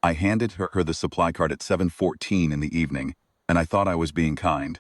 I handed her the supply cart at 7:14 in the evening, and I thought I was being kind.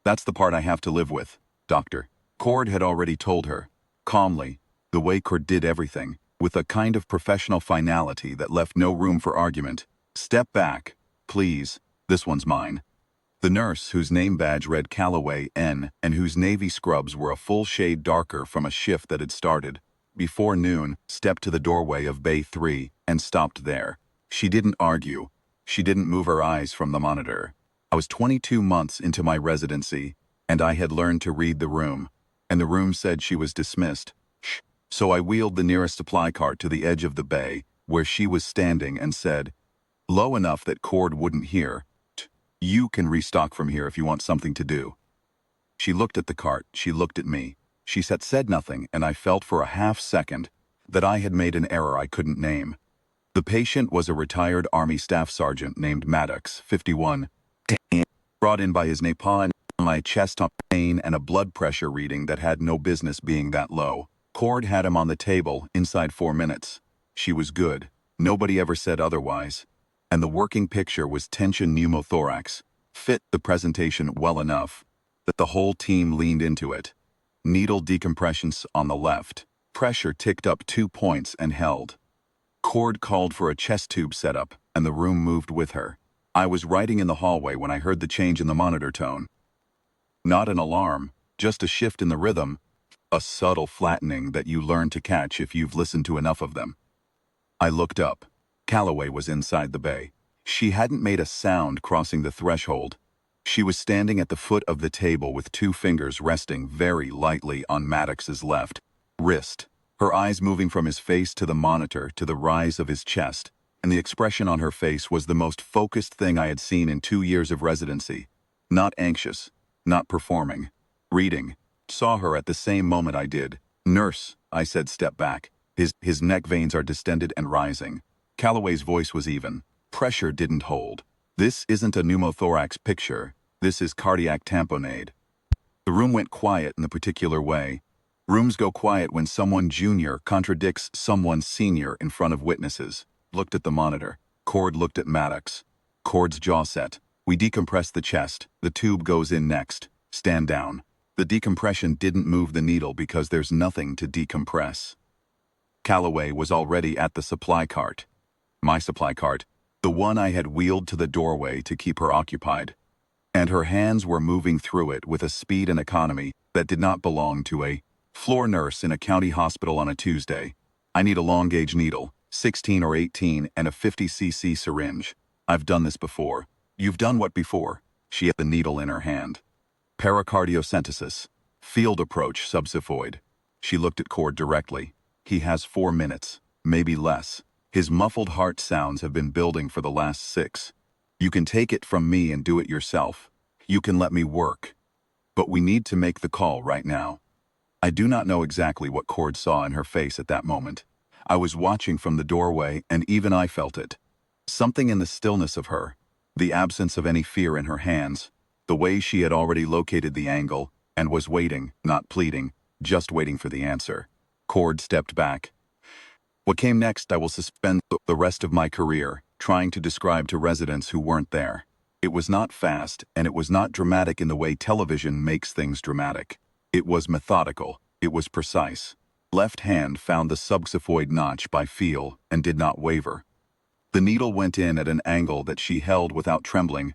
That's the part I have to live with, doctor. Cord had already told her, calmly, the way Cord did everything, with a kind of professional finality that left no room for argument. Step back, please, this one's mine. The nurse, whose name badge read Calloway N, and whose navy scrubs were a full shade darker from a shift that had started before noon, stepped to the doorway of Bay 3 and stopped there. She didn't argue. She didn't move her eyes from the monitor. I was 22 months into my residency, and I had learned to read the room, and the room said she was dismissed. Shh. So I wheeled the nearest supply cart to the edge of the bay, where she was standing, and said, low enough that Cord wouldn't hear, "You can restock from here if you want something to do." She looked at the cart, she looked at me. She said nothing, and I felt for a half second that I had made an error I couldn't name. The patient was a retired Army Staff Sergeant named Maddox, 51, brought in by his Nepal, my chest pain and a blood pressure reading that had no business being that low. Cord had him on the table inside 4 minutes. She was good. Nobody ever said otherwise. And the working picture was tension pneumothorax. Fit the presentation well enough that the whole team leaned into it. Needle decompressions on the left. Pressure ticked up 2 points and held. Cord called for a chest tube setup, and the room moved with her. I was writing in the hallway when I heard the change in the monitor tone. Not an alarm, just a shift in the rhythm, a subtle flattening that you learn to catch if you've listened to enough of them. I looked up. Calloway was inside the bay. She hadn't made a sound crossing the threshold. She was standing at the foot of the table with 2 fingers resting very lightly on Maddox's left wrist, her eyes moving from his face to the monitor to the rise of his chest, and the expression on her face was the most focused thing I had seen in 2 years of residency. Not anxious, not performing, reading. Saw her at the same moment I did. "Nurse," I said, "step back. His neck veins are distended and rising." Calloway's voice was even. Pressure didn't hold. "This isn't a pneumothorax picture. This is cardiac tamponade." The room went quiet in the particular way. Rooms go quiet when someone junior contradicts someone senior in front of witnesses. Looked at the monitor. Cord looked at Maddox. Cord's jaw set. We decompress the chest. The tube goes in next. Stand down. The decompression didn't move the needle because there's nothing to decompress. Calloway was already at the supply cart. My supply cart, the one I had wheeled to the doorway to keep her occupied. And her hands were moving through it with a speed and economy that did not belong to a floor nurse in a county hospital on a Tuesday. "I need a long-gauge needle, 16 or 18, and a 50cc syringe. I've done this before." "You've done what before?" She had the needle in her hand. "Pericardiocentesis. Field approach subxiphoid." She looked at Cord directly. "He has 4 minutes, maybe less. His muffled heart sounds have been building for the last 6. You can take it from me and do it yourself. You can let me work. But we need to make the call right now." I do not know exactly what Cord saw in her face at that moment. I was watching from the doorway, and even I felt it. Something in the stillness of her, the absence of any fear in her hands, the way she had already located the angle and was waiting, not pleading, just waiting for the answer. Cord stepped back. "What came next I will suspend the rest of my career, trying to describe to residents who weren't there. It was not fast, and it was not dramatic in the way television makes things dramatic. It was methodical. It was precise. Left hand found the subxiphoid notch by feel and did not waver. The needle went in at an angle that she held without trembling,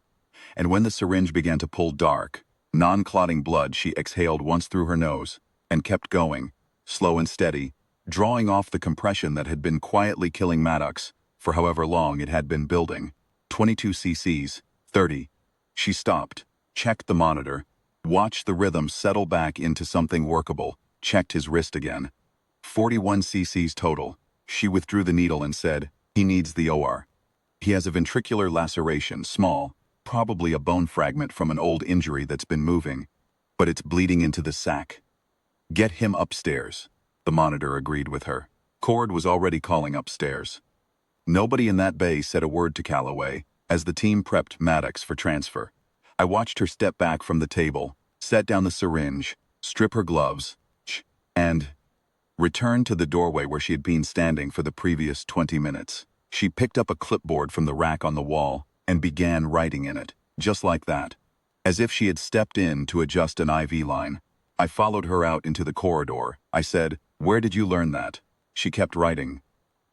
and when the syringe began to pull dark, non-clotting blood, she exhaled once through her nose and kept going, slow and steady, drawing off the compression that had been quietly killing Maddox for however long it had been building. 22 cc's, 30. She stopped, checked the monitor, watched the rhythm settle back into something workable, checked his wrist again. 41 cc's total. She withdrew the needle and said, "He needs the OR. He has a ventricular laceration, small, probably a bone fragment from an old injury that's been moving, but it's bleeding into the sac. Get him upstairs." The monitor agreed with her. Cord was already calling upstairs. Nobody in that bay said a word to Calloway as the team prepped Maddox for transfer. I watched her step back from the table, set down the syringe, strip her gloves, and return to the doorway where she had been standing for the previous 20 minutes. She picked up a clipboard from the rack on the wall and began writing in it, just like that, as if she had stepped in to adjust an IV line. I followed her out into the corridor. I said, "Where did you learn that?" She kept writing.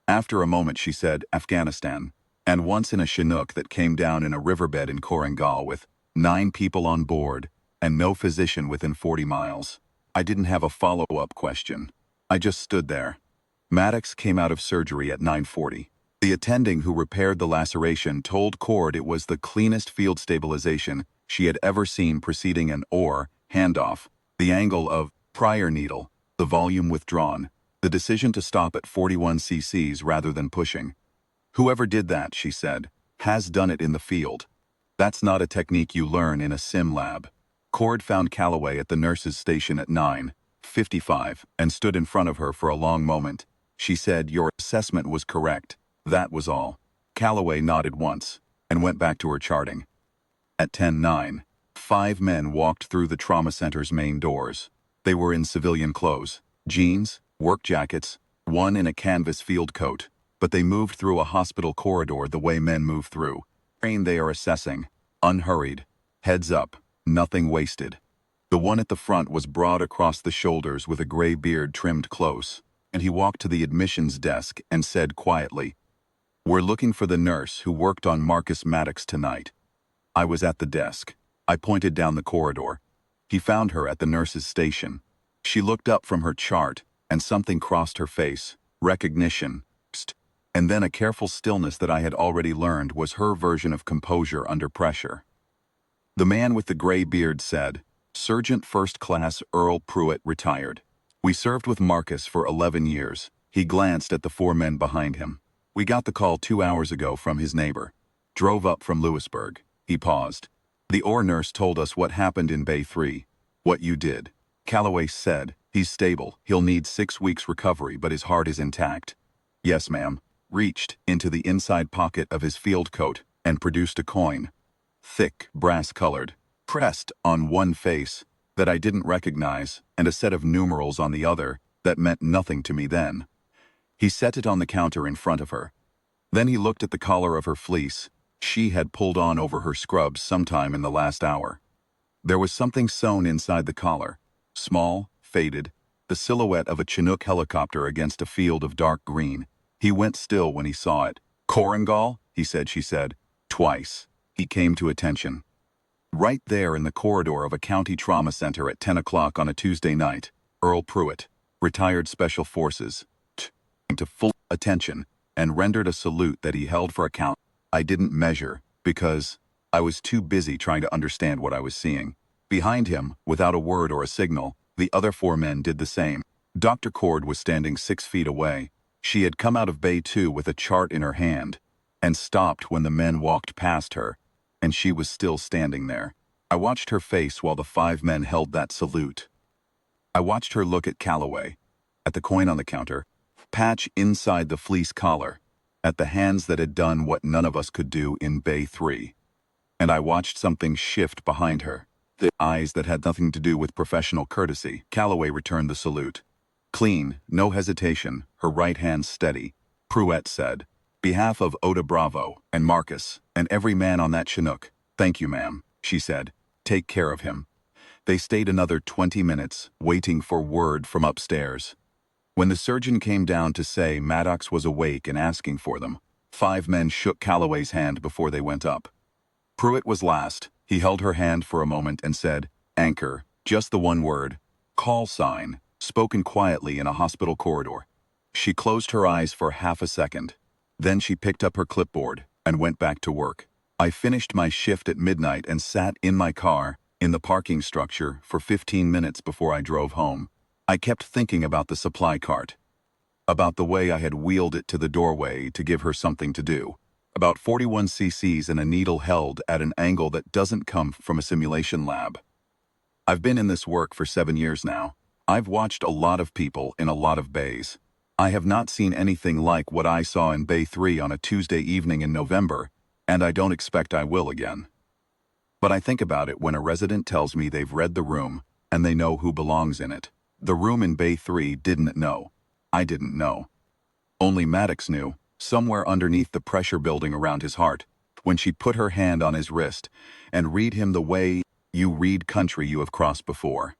After a moment she said, "Afghanistan. And once in a Chinook that came down in a riverbed in Korangal with 9 people on board and no physician within 40 miles. I didn't have a follow-up question. I just stood there. Maddox came out of surgery at 9:40. The attending who repaired the laceration told Cord it was the cleanest field stabilization she had ever seen preceding an OR handoff, the angle of prior needle, the volume withdrawn, the decision to stop at 41 cc's rather than pushing. Whoever did that, she said, has done it in the field. That's not a technique you learn in a sim lab. Cord found Calloway at the nurse's station at 9:55 and stood in front of her for a long moment. She said, "Your assessment was correct. That was all." Calloway nodded once and went back to her charting. At 10:09, 5 men walked through the trauma center's main doors. They were in civilian clothes, jeans, work jackets, one in a canvas field coat, but they moved through a hospital corridor the way men move through. Train they are assessing, unhurried, heads up, nothing wasted. The one at the front was broad across the shoulders with a gray beard trimmed close, and he walked to the admissions desk and said quietly, "We're looking for the nurse who worked on Marcus Maddox tonight." I was at the desk. I pointed down the corridor. He found her at the nurse's station. She looked up from her chart, and something crossed her face. Recognition. And then a careful stillness that I had already learned was her version of composure under pressure. The man with the gray beard said, "Sergeant First Class Earl Pruitt, retired. We served with Marcus for 11 years. He glanced at the 4 men behind him. We got the call 2 hours ago from his neighbor. Drove up from Lewisburg." He paused. "The OR nurse told us what happened in Bay 3. What you did." Calloway said, "He's stable. He'll need 6 weeks recovery, but his heart is intact." "Yes, ma'am." Reached into the inside pocket of his field coat and produced a coin. Thick, brass-colored, pressed on one face that I didn't recognize, and a set of numerals on the other that meant nothing to me then. He set it on the counter in front of her. Then he looked at the collar of her fleece. She had pulled on over her scrubs sometime in the last hour. There was something sewn inside the collar, small, faded, the silhouette of a Chinook helicopter against a field of dark green. He went still when he saw it. "Korangal?" he said, she said. Twice. He came to attention. Right there in the corridor of a county trauma center at 10 o'clock on a Tuesday night, Earl Pruitt, retired Special Forces, came to full attention and rendered a salute that he held for account. I didn't measure because I was too busy trying to understand what I was seeing. Behind him, without a word or a signal, the other 4 men did the same. Dr. Cord was standing 6 feet away. She had come out of Bay 2 with a chart in her hand and stopped when the men walked past her, and she was still standing there. I watched her face while the 5 men held that salute. I watched her look at Calloway, at the coin on the counter, patch inside the fleece collar, at the hands that had done what none of us could do in Bay 3. And I watched something shift behind her, the eyes that had nothing to do with professional courtesy. Calloway returned the salute. Clean, no hesitation, her right hand steady. Pruitt said, "Behalf of Oda Bravo and Marcus and every man on that Chinook, thank you, ma'am," she said. "Take care of him." They stayed another 20 minutes, waiting for word from upstairs. When the surgeon came down to say Maddox was awake and asking for them, 5 men shook Calloway's hand before they went up. Pruitt was last. He held her hand for a moment and said, "Anchor," just the one word. "Call sign," spoken quietly in a hospital corridor. She closed her eyes for half a second. Then she picked up her clipboard and went back to work. I finished my shift at midnight and sat in my car, in the parking structure, for 15 minutes before I drove home. I kept thinking about the supply cart, about the way I had wheeled it to the doorway to give her something to do, about 41 cc's and a needle held at an angle that doesn't come from a simulation lab. I've been in this work for 7 years now. I've watched a lot of people in a lot of bays. I have not seen anything like what I saw in Bay 3 on a Tuesday evening in November, and I don't expect I will again. But I think about it when a resident tells me they've read the room and they know who belongs in it. The room in Bay 3 didn't know. I didn't know. Only Maddox knew. somewhere underneath the pressure building around his heart, when she put her hand on his wrist and read him the way you read country you have crossed before.